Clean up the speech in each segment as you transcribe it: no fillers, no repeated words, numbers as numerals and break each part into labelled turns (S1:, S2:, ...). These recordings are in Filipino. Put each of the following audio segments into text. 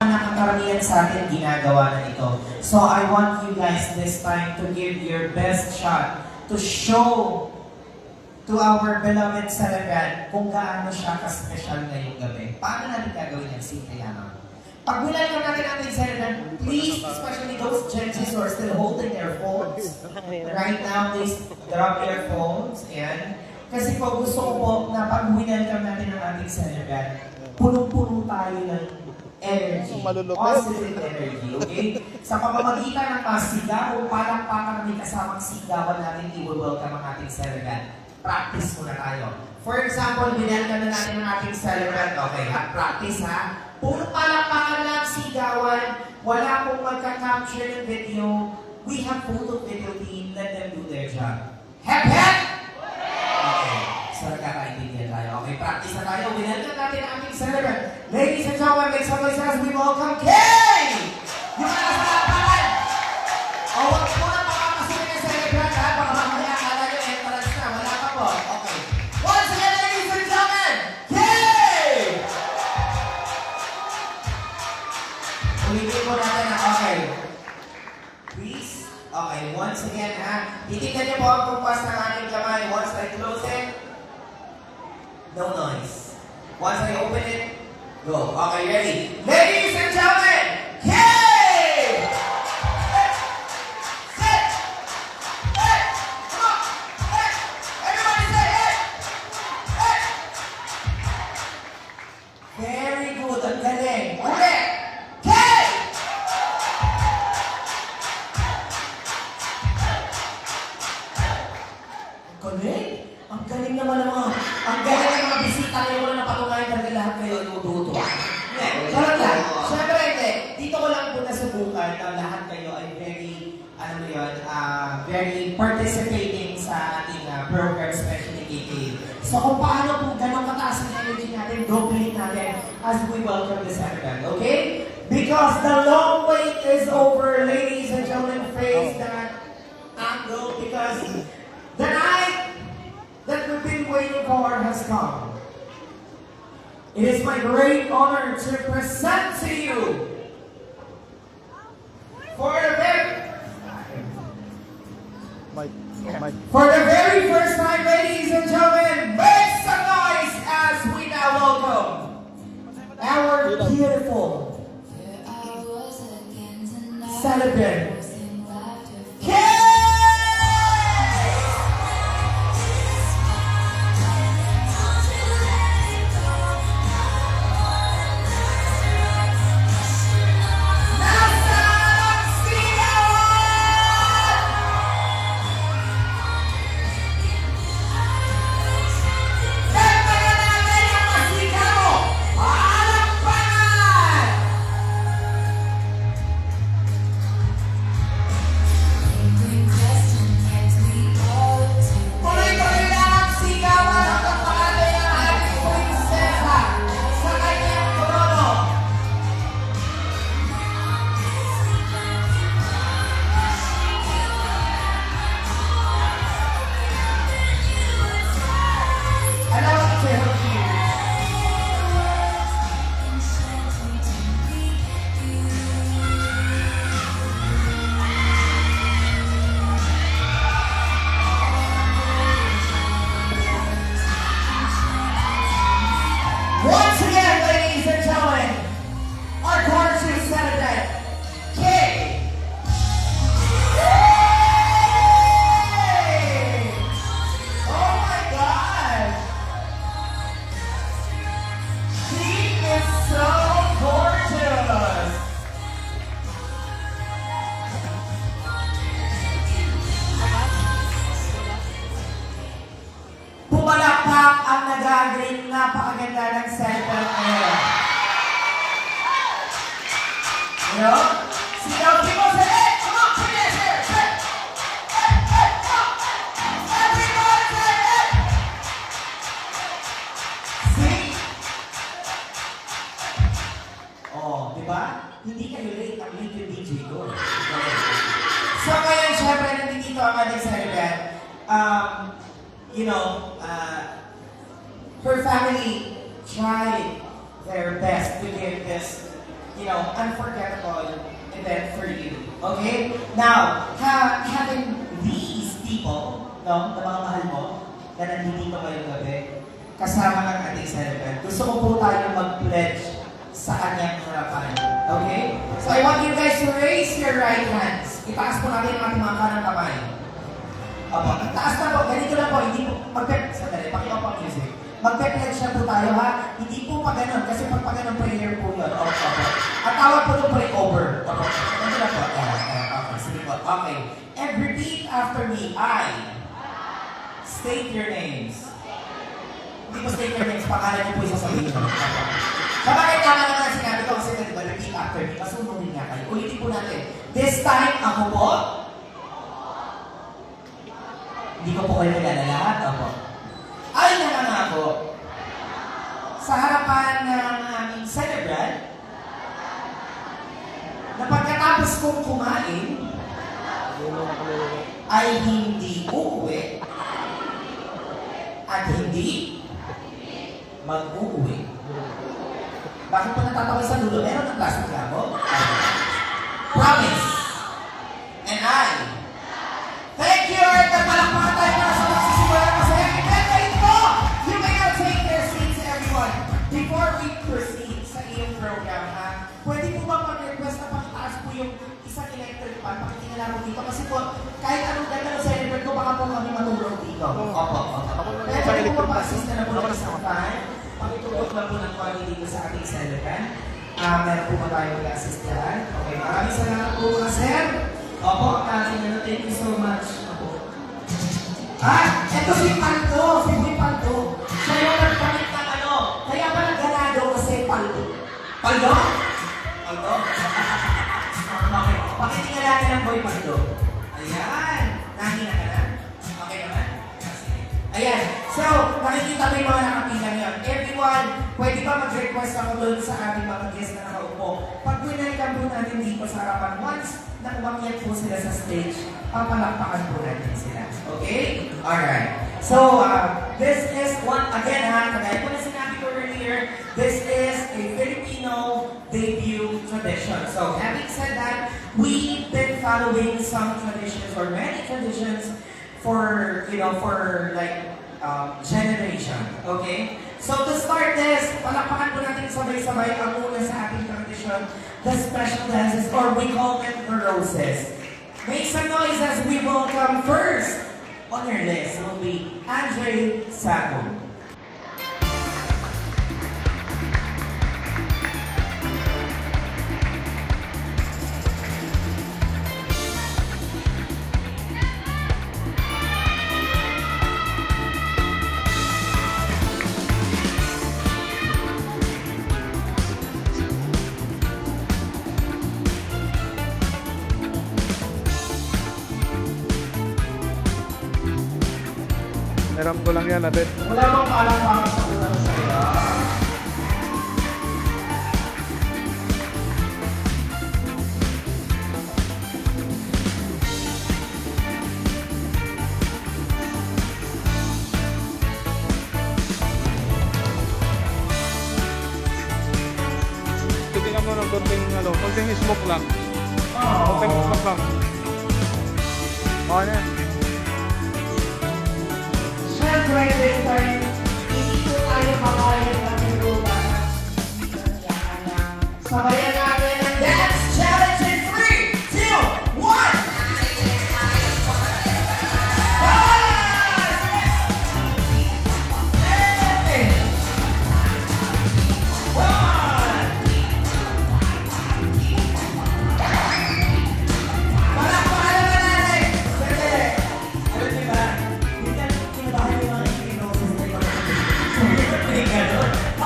S1: Karamihan sa atin ginagawa na ito. So I want you guys this time to give your best shot to show to our beloved celebrant kung gaano siya ka-special ngayong gabi. Paano natin gagawin yan? Simple lamang. Pag welcome natin ang ating celebrant, please, especially those Gen Zs who are still holding their phones, right now, please drop your phones. And kasi po gusto ko po na pag welcome natin ang ating celebrant, punong-puno tayo ng energy, positive energy, okay? Sa pamamagitan ng mga sigaw o palakpakan na may kasamang sigawan natin, i-welcome ang ating celebrant. Practice muna tayo. For example, binelcome na natin ang ating celebrant. Okay, ha? Practice, ha? Puro palakpakan lang, sigawan. Wala pong magka-capture ng video. We have photo video team. Let them do their job. Hep, hep! Okay, so nagkakaintindihan tayo. Okay, practice na tayo. Binelcome natin ang ating celebrant. Ladies and gentlemen, make some noise as we welcome Kay! Yung mga nasa lapangan! O, wag po na makakasunin ng celebrant, ha? Baka mamaya akala nyo entrance na. Wala pa po. Okay. Once again, ladies and gentlemen, Kay! Ulitin po natin, ha? Okay. Please. Okay, once again, ha? Titignan niyo po ang kumpas ng aking kamay. Once I close it, no noise. Once I open it, go. Okay, ready? Ladies and gentlemen, Kay! Sit! Hey! Come on! Hey! Everybody say hey! Hey! Very good. Ang galing. Ulit! Kay! Ang galing. Ang galing naman ng mga... Ang galing ng mga bisita ngayon ko na napatunayan talaga lahat kayo inututo. Charot lang. Siyempre, hindi. Dito ko lang po nasubukan na lahat kayo ay very, ano mo yun, very participating sa ating program, especially KK. So kung paano po ganun kataas ang energy natin, doubling natin as we welcome the celebrant, okay? Because the long wait is over, ladies and gentlemen, face that angle, because the night that we've been waiting for has come. It is my great honor to present to you for the very first time, ladies and gentlemen, make some noise as we now welcome our beautiful celebrant, Kay! Once again, ladies and gentlemen, our gorgeous celebrant, Kay! Yay! Oh my God! She is so gorgeous! Pumalakpak ang nag-agree, napakaganda ng celebrant ngayon. You know? Sigaw, people say, hey, come on, put this here, hey, hey, hey, come on. Everybody say, hey. See? Oh, di ba? Hindi kayo late, ang late yung DJ ko. So ngayon, syempre, nandito ang ating celebrant. You know, her family tried their best to give this unforgettable event for you. Okay? Now, having these people, no, na mga mahal mo, na nandito ngayong gabi, kasama ng ating celebrant, gusto ko po tayo mag-pledge sa kanyang harapan. Okay? So I want you guys to raise your right hands. Itaas po natin ang ating mga kanang kamay. Opo, taas na po, ganito lang po, hindi po, sandali, pakita po ang music. Magpe-pledge na po tayo ha, hindi po pa ganun, kasi pag ganun prayer po yun. Opo. At tawag po nung pray over. Opo, ganito lang po. Okay, sige po. Okay. And repeat after me. State your names. Hindi po state your names, pangalan niyo po yung sasabihin mo. Sa bakit tama naman sinabi ko kasi diba, repeat after me, kasunodin nga kayo. Ulitin po natin. This time, ako po. Hindi ko po kayo kilala lahat. Opo. Ay nangangako sa harapan ng aming celebrant na pagkatapos kong kumain ay hindi uuwi at hindi mag-uuwi. Bakit po natatawa sa dulo? Meron ng plastic ako? Promise. And I thank you at palakpakan tayo para sa magsisimula na masaya. You may now take their seats, everyone. Before we proceed sa iyong program, ha? Pwede po ba mag-request na pakitaas po yung isang electric fan? Pakitingala po dito. Kasi po, kahit anong ganda ng celebrate ko, baka po kami matulog dito. Opo. Kaya pwede po mag-assist na po ng isang fan. Pakitulog lang po ng quality dito sa ating celebrant. Meron po ba tayo mag-assist yan? Okay, maraming salamat po mga sir. Opo, thank you so much. Ito si Paldo. Siya yung nagpamit ng ano. Kaya pa nagganado kasi Paldo. Paldo? Okay. Pakitingnan natin ang boy Paldo. Ayan. Nahina ka na? Okay naman? Ayan. So, nakikita mo yung mga nakapila niya. Everyone, pwede ba mag-request ako doon sa ating mga guests na nakaupo? Pag winalikan po natin dito sa harapan, once na umakyat po sila sa stage, papalakpakan po natin sila. Okay? Alright. So, this is one, again kagaya po na sinabi ko earlier, this is a Filipino debut tradition. So, having said that, we've been following some traditions or many traditions for generation. Okay? So, to start this, palakpakan po natin sabay-sabay ang una sa ating tradition, the special dances, or we call them the roses. Make some noise as we welcome first on your list will be Andre Sago.
S2: Meron ko lang yan natin.
S1: Wala bang paalang sa una sa iyo?
S2: Titingnan mo ng konting smoke lang.
S1: Oh.
S2: Konting smoke lang. Okay na yan.
S1: Siyempre, this time, hindi po tayo makalit ng lupa. Sabayan natin ang dance challenge in 3, 2, 1!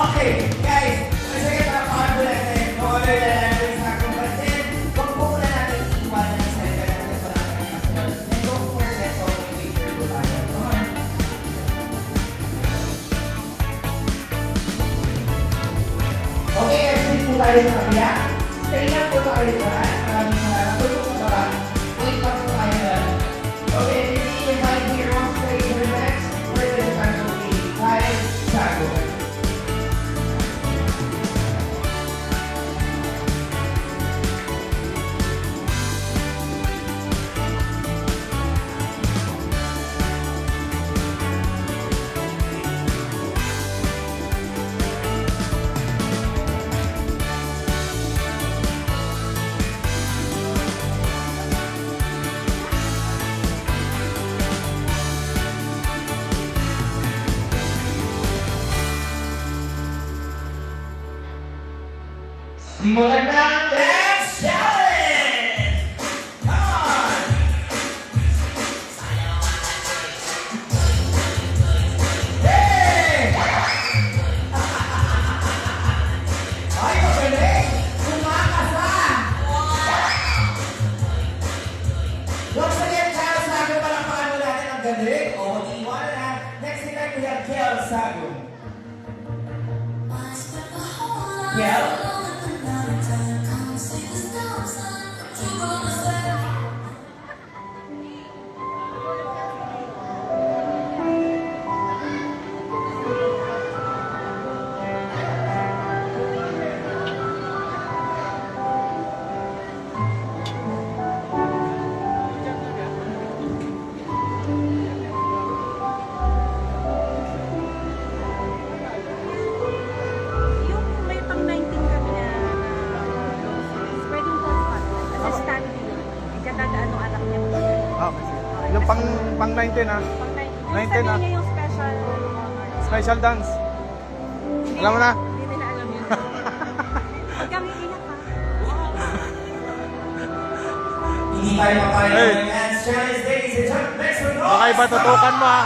S1: Okay, guys, kasi palakpakan po natin. No other than Andre Sago. But then, huwag po muna natin iiwanan ang salita natin sa natin kasunod. And don't forget to wait for po tayo. Come on. Okay, exit po tayo sa kabila. Stay lang po tayo dyan. Maraming tulog sa baba. Wait lang po tayo dyan. Okay, we invite here on stage for next. For the special day, Andre Sago. Simulan na ang dance challenge! Come on! Hey! Ay, magaling! Tumakas na! Once again, Charles Sago, palakpakan mo natin ang galing. O, iwan na. Next in line, we have Kiel Sago. Kiel?
S3: Yung may pang 19 kami na pwedeng contact. Kasi study yun. Ikatadaan ng anak niya.
S2: Okay. Yung pang 19 ha.
S3: Pang 19.
S2: 19
S3: Sabi
S2: ah.
S3: niya yung special honor.
S2: Special dance. Alam mo na?
S3: Hindi nila alam yun. Huwag kami iyak ha.
S1: Hindi tayo mapayag
S2: Hey.
S1: ng dance challenge, ladies and gentlemen. Next one,
S2: Baka iba tutukan mo ha.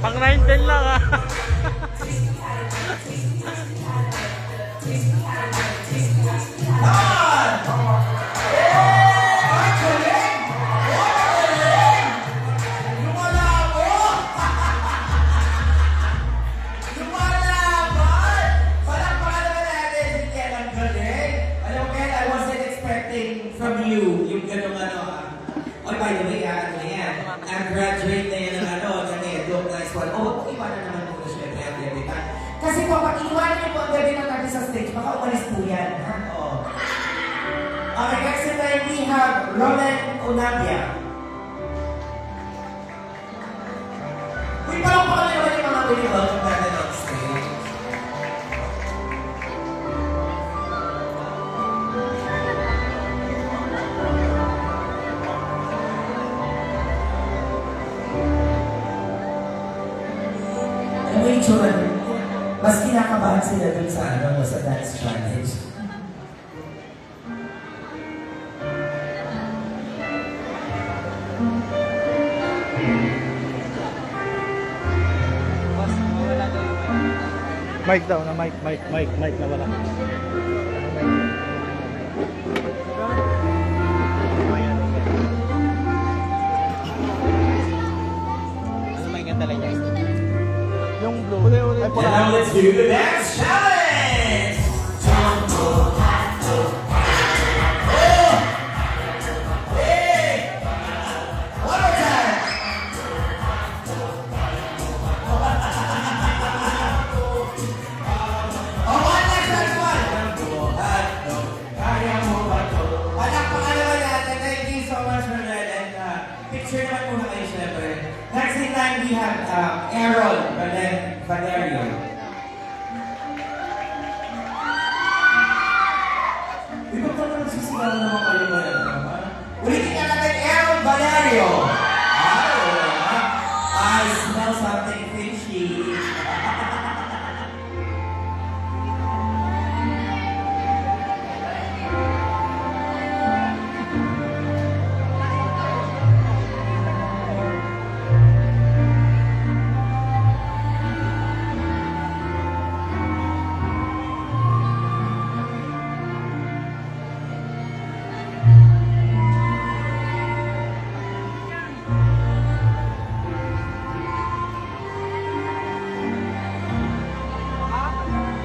S2: Pang 19 lang ha.
S1: From you, yung ganong ano oh, by the way, ano yan, ang graduate na yan ng ano, ganyan, don't nice one. Oh, iwanan naman muna syempre ang debutant. Kasi kapag iwanan niyo po ang debutant natin sa stage, baka umalis po yan, ha? Oo. Okay, next in line, we have Roland Onabia. Uy, parang pa naman yung mga welcome natin on stage. Ano yung itsura niyo? Mas kinakabahan sila dun sa ano, sa dance challenge.
S2: Mic daw na mic na wala. Yung blue. Ay,
S1: And
S2: pula.
S1: now let's do the dance challenge! Hey! One more time! Oh, one last one! Kaya mo ba to? Palakpakan naman natin. Thank you so much for that. And picture naman muna kayo syempre. Next in line, we have Aaron Valerio. Di ba pa naman sisigaw naman kayo ba yan? Ulitin nga natin, Aaron Valerio. I smell something fishy.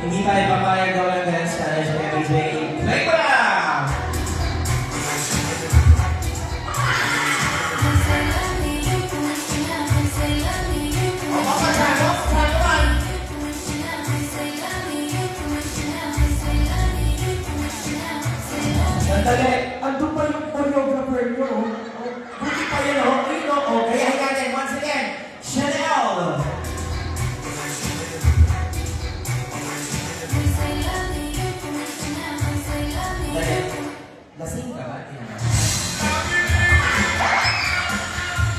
S1: Hindi tayo papayag daw ng dance challenge kay MJ. Play mo na! O, papasano? Saan naman? Sandali, andun pa yung choreographer nyo. Buti pa yun, oh. Ayun, oh. Okay, I got it. Once again, Chanel! Dali. Lasing ka ba?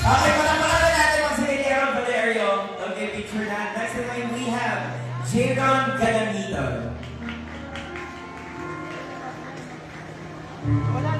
S1: Okay, pala natin ang si Aaron Valerio. Okay, picture na. Next in line, we have Jadon Galanito. Wala